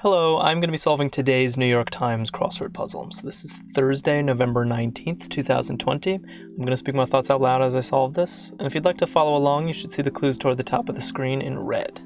Hello, I'm going to be solving today's New York Times crossword puzzle. So this is Thursday, November 19th, 2020. I'm going to speak my thoughts out loud as I solve this. And if you'd like to follow along, you should see the clues toward the top of the screen in red.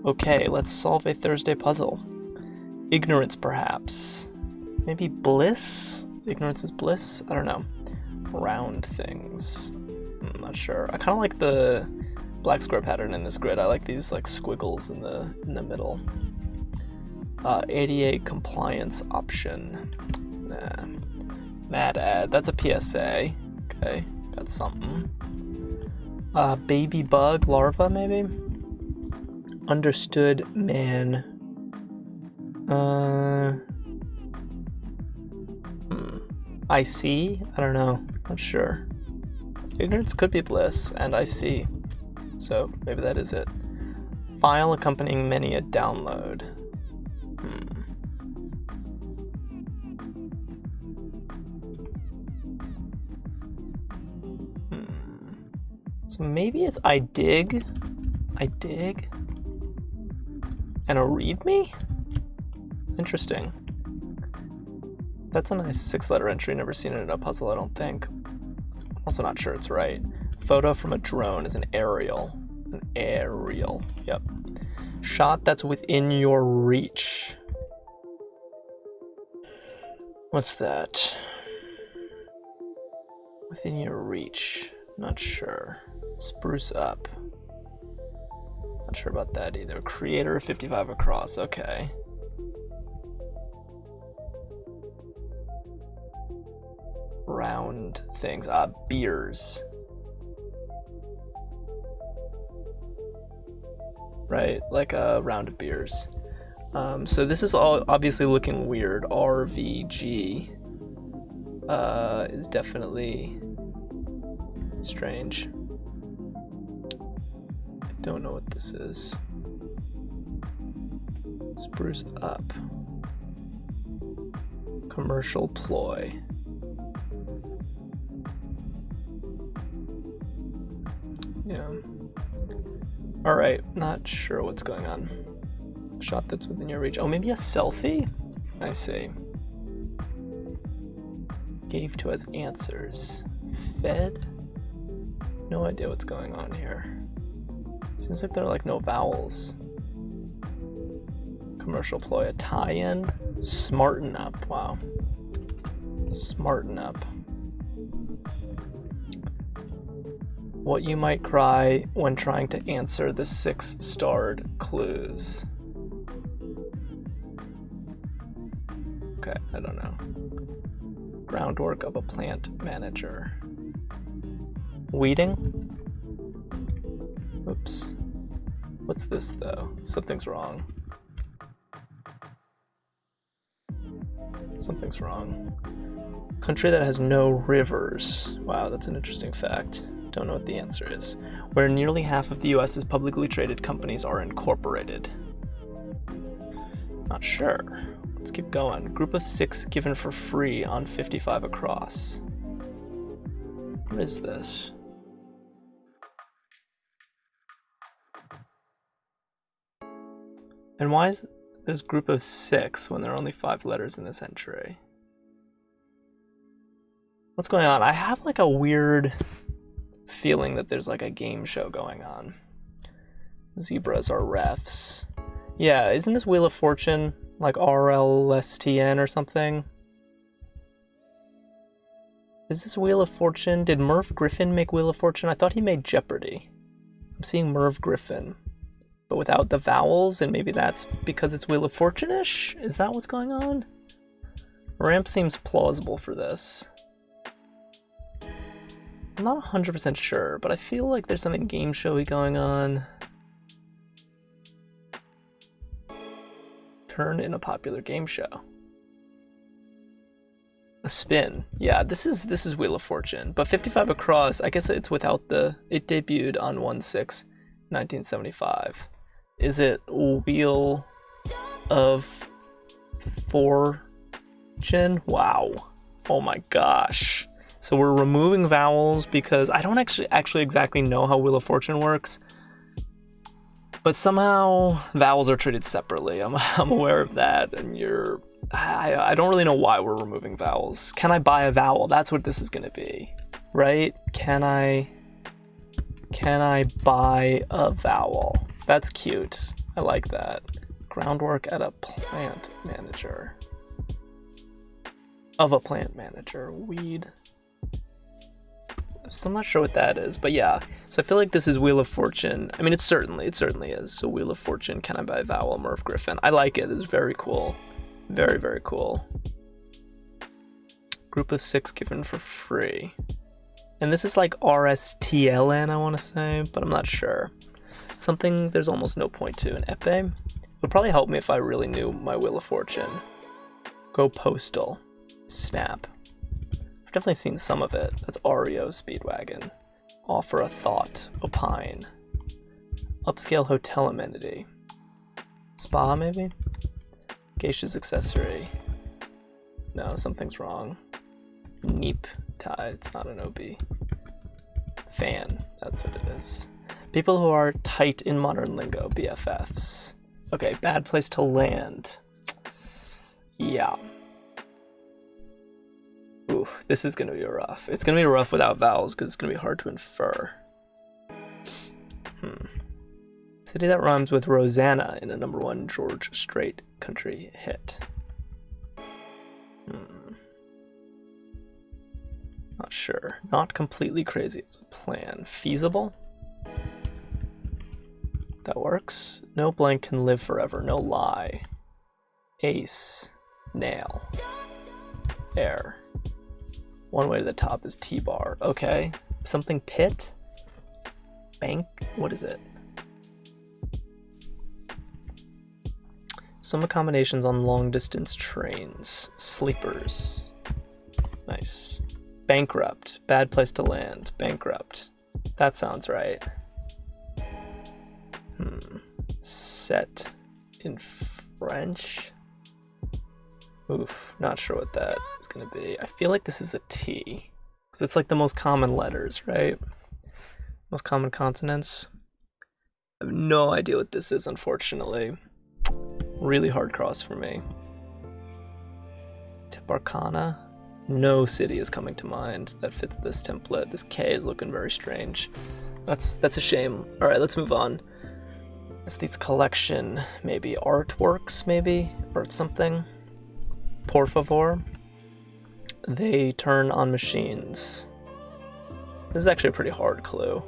Okay, let's solve a Thursday puzzle. Ignorance, perhaps. Maybe bliss? Ignorance is bliss? I don't know. Round things. I'm not sure. I kind of like the black square pattern in this grid. I like these like squiggles in the middle. 88 compliance option. Nah. Mad ad. That's a PSA. Okay, that's something. Baby bug larva, maybe? Understood man. I see? I don't know. Not sure. Ignorance could be bliss, and I see. So maybe that is it. File accompanying many a download. So maybe it's I dig, and a readme? Interesting. That's a nice 6-letter entry, never seen it in a puzzle, I don't think. I'm also not sure it's right. Photo from a drone is an aerial. An aerial, yep. Shot that's within your reach. What's that? Within your reach, not sure. Spruce up. Not sure about that either. Creator 55 across, okay. Round things, beers. Right, like a round of beers. So this is all obviously looking weird. RVG is definitely strange. I don't know what this is. Spruce up. Commercial ploy. Yeah. All right, not sure what's going on. Shot that's within your reach. Oh, maybe a selfie? I see. Gave to as answers. Fed? No idea what's going on here. Seems like there are like no vowels. Commercial ploy, a tie-in. Smarten up, wow. Smarten up. What you might cry when trying to answer the 6-starred clues. Okay, I don't know. Groundwork of a plant manager. Weeding? Oops. What's this though? Something's wrong. Something's wrong. Country that has no rivers. Wow, that's an interesting fact. Don't know what the answer is. Where nearly half of the US's publicly traded companies are incorporated. Not sure. Let's keep going. Group of 6 given for free on 55 across. What is this? And why is this group of 6 when there are only 5 letters in this entry? What's going on? I have like a weird feeling that there's like a game show going on. Zebras are refs. Yeah, isn't this Wheel of Fortune like RLSTN or something? Is this Wheel of Fortune? Did Merv Griffin make Wheel of Fortune? I thought he made Jeopardy. I'm seeing Merv Griffin, but without the vowels, and maybe that's because it's Wheel of Fortune-ish? Is that what's going on? Ramp seems plausible for this. I'm not 100% sure, but I feel like there's something game showy going on. Turn in a popular game show. A spin. Yeah, this is Wheel of Fortune, but 55 across, I guess it's without the, it debuted on 1/6/1975. Is it Wheel of Fortune? Wow. Oh my gosh. So we're removing vowels because I don't actually exactly know how Wheel of Fortune works. But somehow vowels are treated separately. I'm aware of that, and I don't really know why we're removing vowels. Can I buy a vowel? That's what this is gonna be, right? Can I buy a vowel? That's cute. I like that. Groundwork at a plant manager. Of a plant manager. Weed. I'm still not sure what that is, but yeah. So I feel like this is Wheel of Fortune. I mean, it certainly is. So Wheel of Fortune, can I buy a vowel? Merv Griffin. I like it. It's very cool. Very, very cool. Group of 6 given for free. And this is like RSTLN, I want to say, but I'm not sure. Something there's almost no point to. An epee would probably help me if I really knew my Wheel of Fortune. Go postal. Snap. I've definitely seen some of it. That's REO Speedwagon. Offer a thought. Opine. Upscale hotel amenity. Spa, maybe? Geisha's accessory. No, something's wrong. Neep tie. It's not an OB. Fan. That's what it is. People who are tight in modern lingo. BFFs. Okay, bad place to land. Yeah. Oof, this is gonna be rough. It's gonna be rough without vowels because it's gonna be hard to infer. City that rhymes with Rosanna in a #1 George Strait country hit. Not sure. Not completely crazy. It's a plan. Feasible? That works. No blank can live forever. No lie. Ace. Nail. Air. One way to the top is T-bar. Okay. Something pit? Bank? What is it? Some accommodations on long-distance trains. Sleepers. Nice. Bankrupt. Bad place to land. Bankrupt. That sounds right. Set in French? Oof, not sure what that is going to be. I feel like this is a T, because it's like the most common letters, right? Most common consonants. I have no idea what this is, unfortunately. Really hard cross for me. Tip Arcana? No city is coming to mind that fits this template. This K is looking very strange. That's a shame. All right, let's move on. Aesthetes collection, maybe artworks, maybe? Art something? Por favor. They turn on machines. This is actually a pretty hard clue.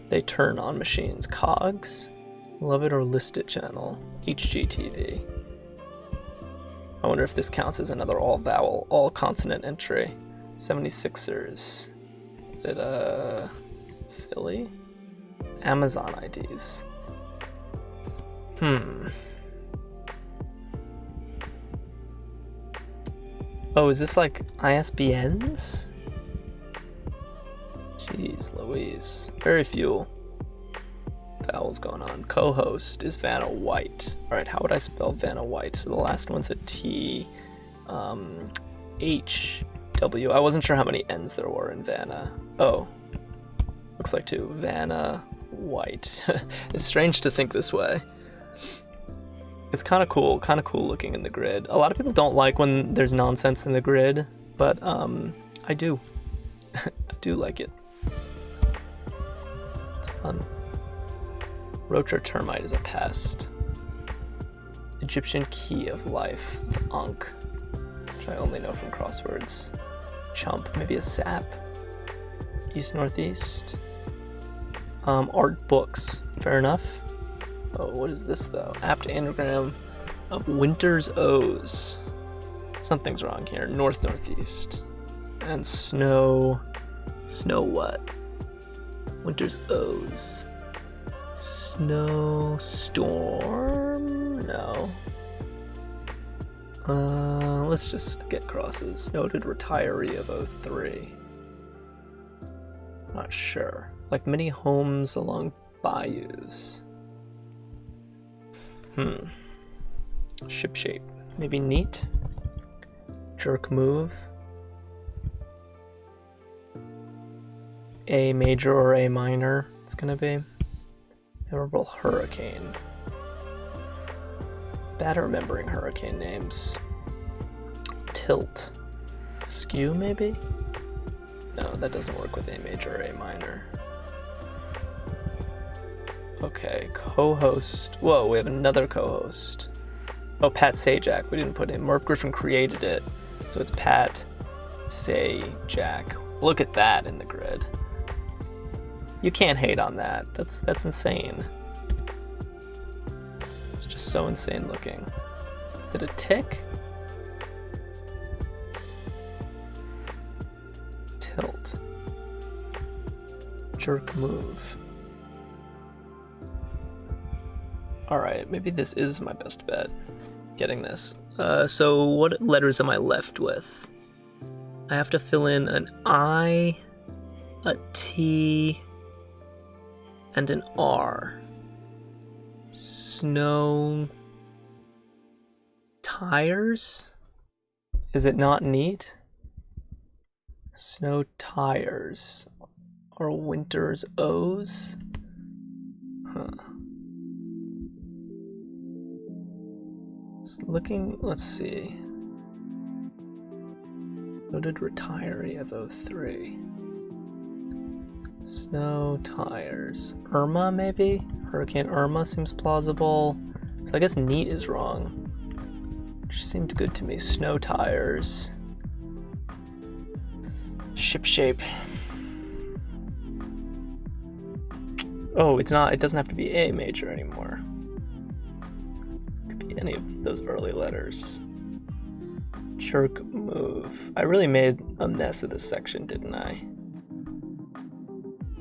They turn on machines. Cogs? Love it or list it channel. HGTV. I wonder if this counts as another all vowel, all consonant entry. 76ers. Is it Philly? Amazon IDs. Oh, is this like ISBNs? Jeez Louise. Very few vowels going on. Co-host is Vanna White. Alright, how would I spell Vanna White? So the last one's a T. H. W. I wasn't sure how many N's there were in Vanna. Oh. Looks like 2. Vanna White. It's strange to think this way. It's kind of cool looking in the grid. A lot of people don't like when there's nonsense in the grid, but I do. I do like it. It's fun. Roach or termite is a pest. Egyptian key of life. It's Ankh, which I only know from crosswords. Chump, maybe a sap. East northeast. Art books, fair enough. Oh, what is this though? Apt anagram of Winter's O's. Something's wrong here. North northeast. And snow. Snow what? Winter's O's. Snow storm? No. Let's just get crosses. Noted retiree of 03. Not sure. Like many homes along bayous. Ship shape. Maybe neat. Jerk move. A major or A minor, it's gonna be. Memorable hurricane. Bad at remembering hurricane names. Tilt. Skew, maybe? No, that doesn't work with A major or A minor. Okay, co-host. Whoa, we have another co-host. Oh, Pat Sajak. We didn't put him. Merv Griffin created it. So it's Pat Sajak. Look at that in the grid. You can't hate on that. That's insane. It's just so insane looking. Is it a tick? Tilt. Jerk move. Alright, maybe this is my best bet. Getting this. So what letters am I left with? I have to fill in an I, a T, and an R. Snow tires? Is it not neat? Snow tires. Or winter's O's? Huh. Let's see. Noted retiree of 03. Snow tires. Irma, maybe? Hurricane Irma seems plausible. So I guess neat is wrong. Which seemed good to me. Snow tires. Ship shape. Oh, it's not. It doesn't have to be A major anymore. It could be any of those early letters. Jerk move. I really made a mess of this section, didn't I?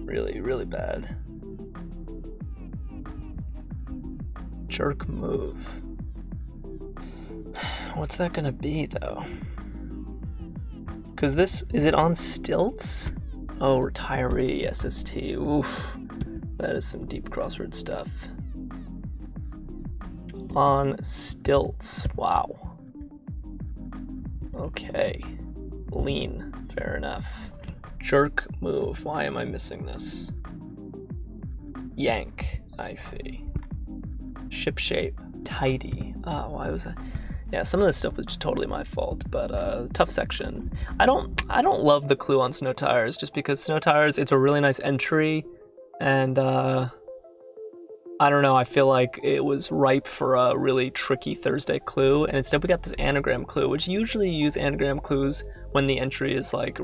Really, really bad. Jerk move. What's that gonna be, though? Because this, is it on stilts? Oh, retiree, SST. Oof. That is some deep crossword stuff. On stilts. Wow. Okay. Lean. Fair enough. Jerk move. Why am I missing this? Yank. I see. Ship shape. Tidy. Oh, why was that? Yeah, some of this stuff was just totally my fault, but tough section. I don't love the clue on snow tires, just because snow tires, it's a really nice entry, and I don't know, I feel like it was ripe for a really tricky Thursday clue, and instead we got this anagram clue, which usually you use anagram clues when the entry is like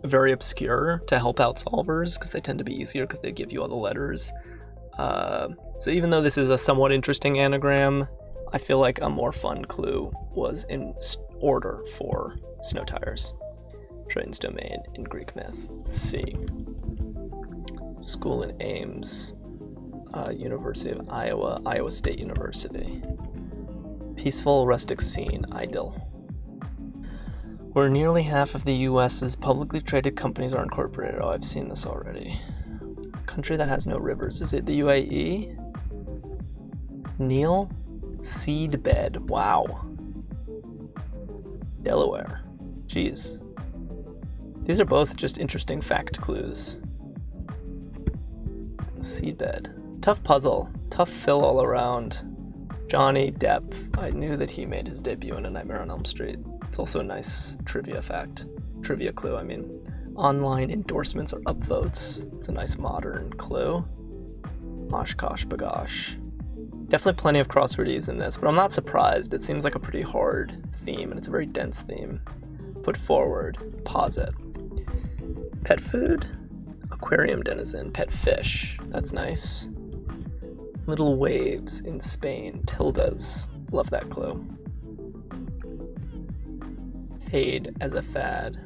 very obscure to help out solvers, because they tend to be easier because they give you all the letters. So even though this is a somewhat interesting anagram, I feel like a more fun clue was in order for snow tires. Triton's domain in Greek myth. Let's see. School in Ames. University of Iowa, Iowa State University. Peaceful rustic scene, idyll. Where nearly half of the US's publicly traded companies are incorporated. Oh, I've seen this already. Country that has no rivers. Is it the UAE? Neil? Seedbed. Wow. Delaware. Jeez. These are both just interesting fact clues. Seedbed. Tough puzzle. Tough fill all around. Johnny Depp. I knew that he made his debut in A Nightmare on Elm Street. It's also a nice trivia fact. Trivia clue, I mean. Online endorsements are upvotes. It's a nice modern clue. Oshkosh bagosh. Definitely plenty of crosswordies in this, but I'm not surprised. It seems like a pretty hard theme, and it's a very dense theme. Put forward. Posit. Pet food? Aquarium denizen. Pet fish. That's nice. Little waves in Spain. Tildas. Love that clue. Fade as a fad.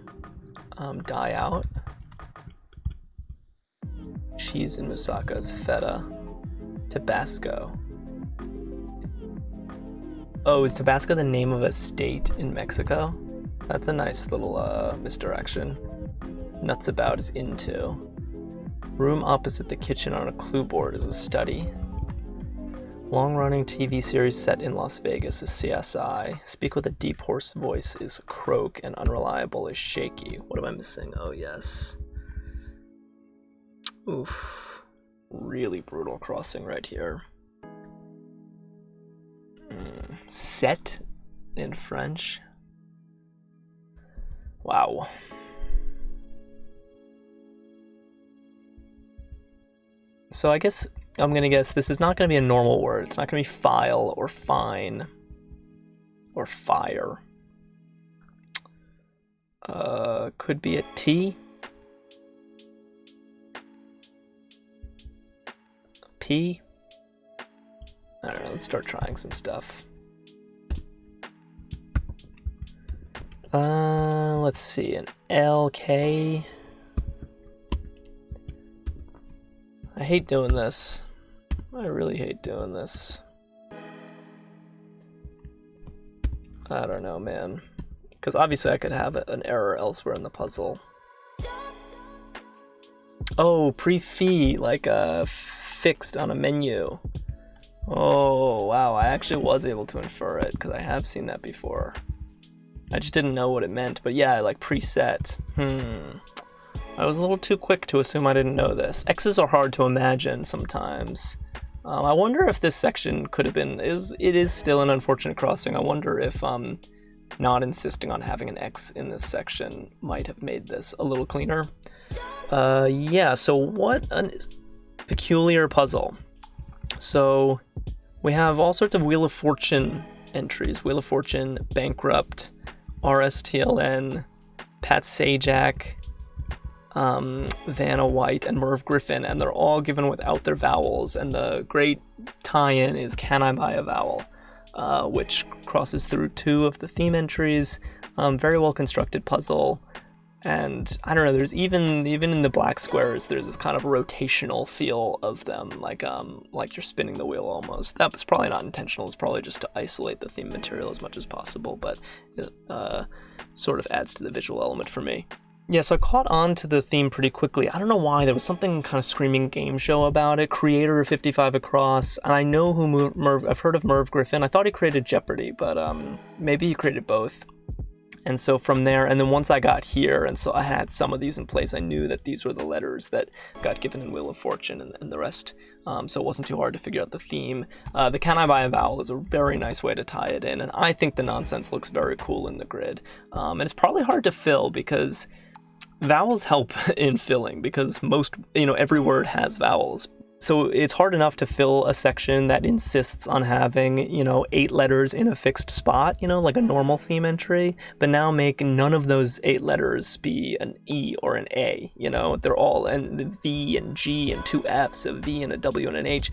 Die out. Cheese in Musaka's feta. Tabasco. Oh, is Tabasco the name of a state in Mexico? That's a nice little misdirection. Nuts about is into. Room opposite the kitchen on a clue board is a study. Long-running TV series set in Las Vegas is CSI. Speak with a deep hoarse voice is croak, and unreliable is shaky. What am I missing? Oh, yes. Oof. really brutal crossing right here. Set in French. Wow. So I guess I'm going to guess this is not going to be a normal word. It's not going to be file or fine or fire. Could be a T. P. I don't know, let's start trying some stuff. Let's see, an LK. I hate doing this. I really hate doing this. I don't know, man. Because obviously I could have an error elsewhere in the puzzle. Oh, pre-fee, like fixed on a menu. Oh, wow, I actually was able to infer it, because I have seen that before. I just didn't know what it meant, but yeah, like preset. I was a little too quick to assume I didn't know this. X's are hard to imagine sometimes. I wonder if this section could have been, it is still an unfortunate crossing. I wonder if not insisting on having an X in this section might have made this a little cleaner. Yeah, so what a peculiar puzzle. So we have all sorts of Wheel of Fortune entries. Wheel of Fortune, Bankrupt, RSTLN, Pat Sajak, Vanna White, and Merv Griffin, and they're all given without their vowels. And the great tie-in is Can I Buy a Vowel, which crosses through 2 of the theme entries. Very well constructed puzzle. And I don't know, there's even in the black squares, there's this kind of rotational feel of them, like you're spinning the wheel almost. That was probably not intentional. It's probably just to isolate the theme material as much as possible, but it sort of adds to the visual element for me. Yeah, so I caught on to the theme pretty quickly. I don't know why, there was something kind of screaming game show about it. Creator of 55 Across, and I know who I've heard of Merv Griffin. I thought he created Jeopardy, but maybe he created both. And so from there, and then once I got here, and so I had some of these in place, I knew that these were the letters that got given in Wheel of Fortune and the rest, so it wasn't too hard to figure out the theme. The Can I Buy a Vowel is a very nice way to tie it in, and I think the nonsense looks very cool in the grid. And it's probably hard to fill because vowels help in filling, because every word has vowels. So it's hard enough to fill a section that insists on having, 8 letters in a fixed spot, like a normal theme entry, but now make none of those 8 letters be an E or an A, they're all, and the V and G and 2 Fs, a V and a W and an H,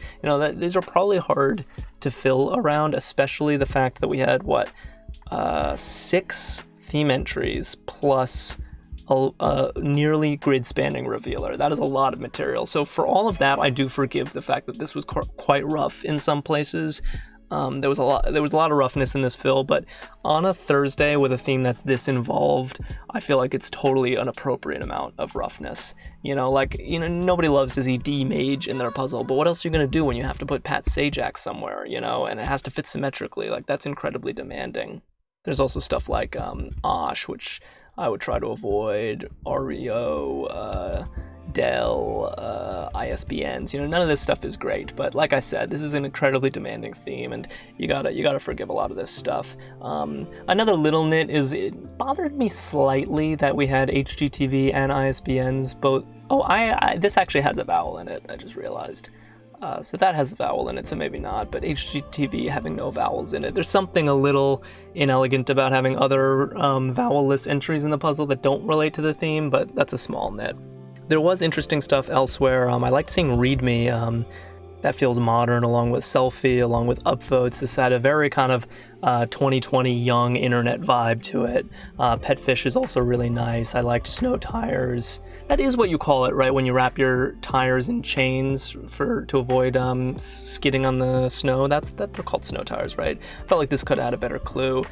these are probably hard to fill around, especially the fact that we had, 6 theme entries plus a nearly grid-spanning revealer. That is a lot of material. So for all of that, I do forgive the fact that this was quite rough in some places. There was a lot of roughness in this fill, but on a Thursday with a theme that's this involved, I feel like it's totally an appropriate amount of roughness. Nobody loves to see D Mage in their puzzle, but what else are you going to do when you have to put Pat Sajak somewhere, and it has to fit symmetrically? That's incredibly demanding. There's also stuff like Osh, which I would try to avoid, REO, Dell, ISBNs. None of this stuff is great, but like I said, this is an incredibly demanding theme, and you gotta forgive a lot of this stuff. Another little nit is it bothered me slightly that we had HGTV and ISBNs both. Oh, this actually has a vowel in it, I just realized. So that has a vowel in it, so maybe not, but HGTV having no vowels in it. There's something a little inelegant about having other vowel-less entries in the puzzle that don't relate to the theme, but that's a small nit. There was interesting stuff elsewhere. I liked seeing README. That feels modern, along with Selfie, along with Upvotes. This had a very kind of 2020 young internet vibe to it. Petfish is also really nice. I liked Snow Tires. That is what you call it, right? When you wrap your tires in chains to avoid skidding on the snow. They're called Snow Tires, right? I felt like this could have had a better clue.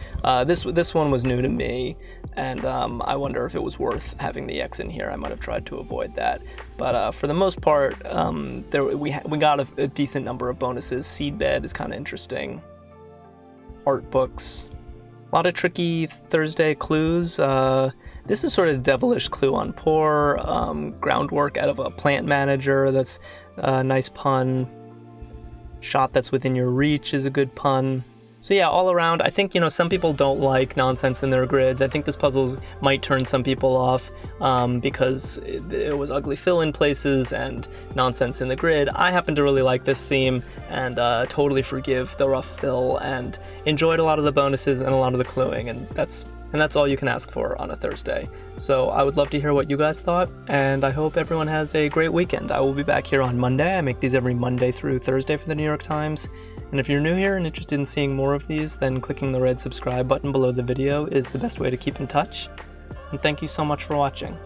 This one was new to me, and I wonder if it was worth having the X in here. I might have tried to avoid that. But for the most part, we got a decent number of bonuses. Seedbed is kind of interesting. Art books. A lot of tricky Thursday clues. This is sort of the devilish clue on poor. Groundwork out of a plant manager, that's a nice pun. Shot that's within your reach is a good pun. So yeah, all around, I think, some people don't like nonsense in their grids. I think this puzzle might turn some people off because it was ugly fill in places and nonsense in the grid. I happen to really like this theme and totally forgive the rough fill and enjoyed a lot of the bonuses and a lot of the cluing, and that's all you can ask for on a Thursday. So I would love to hear what you guys thought, and I hope everyone has a great weekend. I will be back here on Monday. I make these every Monday through Thursday for the New York Times. And if you're new here and interested in seeing more of these, then clicking the red subscribe button below the video is the best way to keep in touch. And thank you so much for watching.